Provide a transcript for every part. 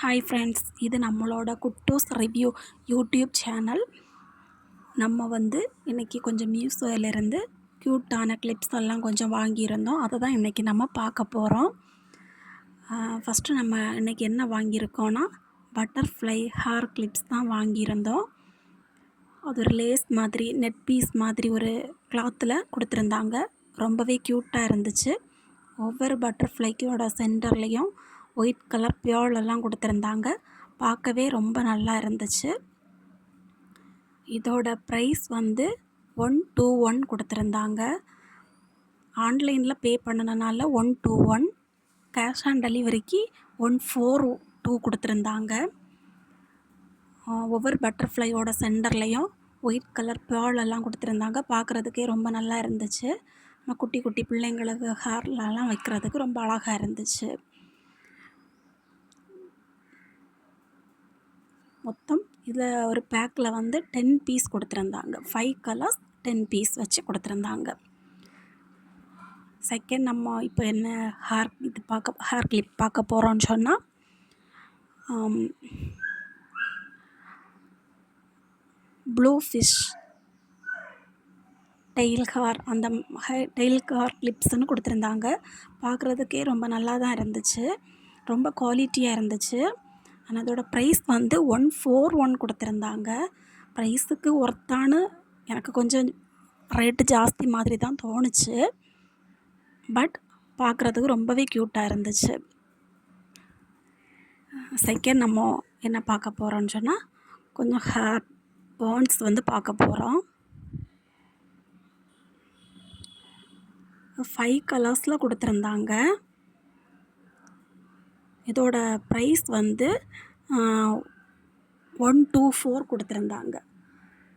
Hi friends, இது நம்மளோட குட்டூஸ் review YouTube channel. நம்ம இன்றைக்கி கொஞ்சம் மியூஸோவிலேருந்து க்யூட்டான கிளிப்ஸ் எல்லாம் கொஞ்சம் வாங்கியிருந்தோம். அதை தான் இன்றைக்கி நம்ம பார்க்க போகிறோம். ஃபஸ்ட்டு நம்ம இன்றைக்கி என்ன வாங்கியிருக்கோன்னா பட்டர்ஃப்ளை ஹேர் கிளிப்ஸ் தான் வாங்கியிருந்தோம். அது ஒரு லேஸ் மாதிரி நெட் பீஸ் மாதிரி ஒரு கிளாத்தில் கொடுத்துருந்தாங்க. ரொம்பவே க்யூட்டாக இருந்துச்சு. ஒவ்வொரு பட்டர்ஃப்ளைக்கோட சென்டர்லேயும் ஒயிட் கலர் பியோலெல்லாம் கொடுத்துருந்தாங்க. பார்க்கவே ரொம்ப நல்லா இருந்துச்சு. இதோட ப்ரைஸ் 121 கொடுத்துருந்தாங்க. ஆன்லைனில் பே பண்ணனால 121, கேஷ் ஆன் டெலிவரிக்கு 142 கொடுத்துருந்தாங்க. ஒவ்வொரு பட்டர்ஃப்ளையோட சென்டர்லேயும் ஒயிட் கலர் பியோலெல்லாம் கொடுத்துருந்தாங்க. பார்க்குறதுக்கே ரொம்ப நல்லா இருந்துச்சு. குட்டி குட்டி பிள்ளைங்களுக்கு ஹேர்லலாம் வைக்கிறதுக்கு ரொம்ப அழகாக இருந்துச்சு. மொத்தம் இதில் ஒரு பேக்கில் 10 பீஸ் கொடுத்துருந்தாங்க. 5 கலர்ஸ் 10 பீஸ் வச்சு கொடுத்துருந்தாங்க. செகண்ட் நம்ம இப்போ என்ன ஹேர் கிளிப் பார்க்க போகிறோன்னு சொன்னால் ப்ளூ ஃபிஷ் டெயில் ஹேர், அந்த டெயில் ஹேர் கிளிப்ஸ்ன்னு கொடுத்துருந்தாங்க. பார்க்குறதுக்கே ரொம்ப நல்லா தான் இருந்துச்சு. ரொம்ப குவாலிட்டியாக இருந்துச்சு. ஆனால் அதோட ப்ரைஸ் 141 கொடுத்துருந்தாங்க. ப்ரைஸுக்கு ஒர்த்தானு எனக்கு கொஞ்சம் ரேட்டு ஜாஸ்தி மாதிரி தான் தோணுச்சு. பட் பார்க்குறதுக்கு ரொம்பவே க்யூட்டாக இருந்துச்சு. செகண்ட் நம்ம என்ன பார்க்க போகிறோன்னு சொன்னால் கொஞ்சம் ஹேர் பாண்ட்ஸ் பார்க்க போகிறோம். 5 கலர்ஸில் கொடுத்துருந்தாங்க. இதோட ப்ரைஸ் 124 கொடுத்துருந்தாங்க.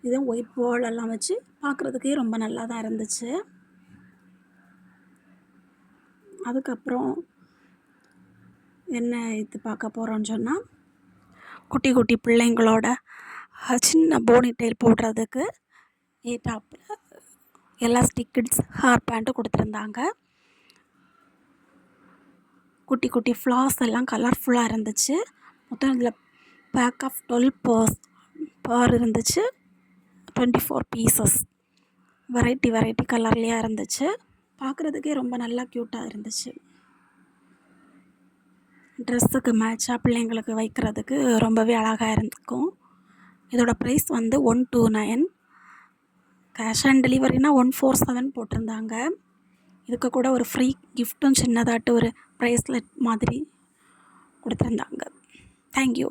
இது ஒயிட் பாலெல்லாம் வச்சு பார்க்குறதுக்கே ரொம்ப நல்லா தான் இருந்துச்சு. அதுக்கப்புறம் என்ன பார்க்க போகிறோன்னு சொன்னால் குட்டி குட்டி பிள்ளைங்களோட சின்ன போனி டெயில் போடுறதுக்கு ஏட்டாப்பில் எலாஸ்டிக் கிட்ஸ் ஹேர் பேண்ட்டு கொடுத்துருந்தாங்க. குட்டி குட்டி ஃப்ளார்ஸ் எல்லாம் கலர்ஃபுல்லாக இருந்துச்சு. மொத்தம் இதில் பேக் ஆஃப் 12 பார் இருந்துச்சு. 24 பீசஸ் வெரைட்டி கலர்லேயே இருந்துச்சு. பார்க்குறதுக்கே ரொம்ப நல்லா க்யூட்டாக இருந்துச்சு. ட்ரெஸ்ஸுக்கு மேட்சாக பிள்ளைங்களுக்கு வைக்கிறதுக்கு ரொம்பவே அழகாக இருக்கும். இதோட ப்ரைஸ் 129. கேஷ் ஆன் டெலிவரினா 147 போட்டிருந்தாங்க. இதுக்கு கூட ஒரு ஃப்ரீ கிஃப்ட்டும் சின்னதாட்டு ஒரு ப்ரைஸ்லெட் மாதிரி கொடுத்துருந்தாங்க. தேங்க்யூ.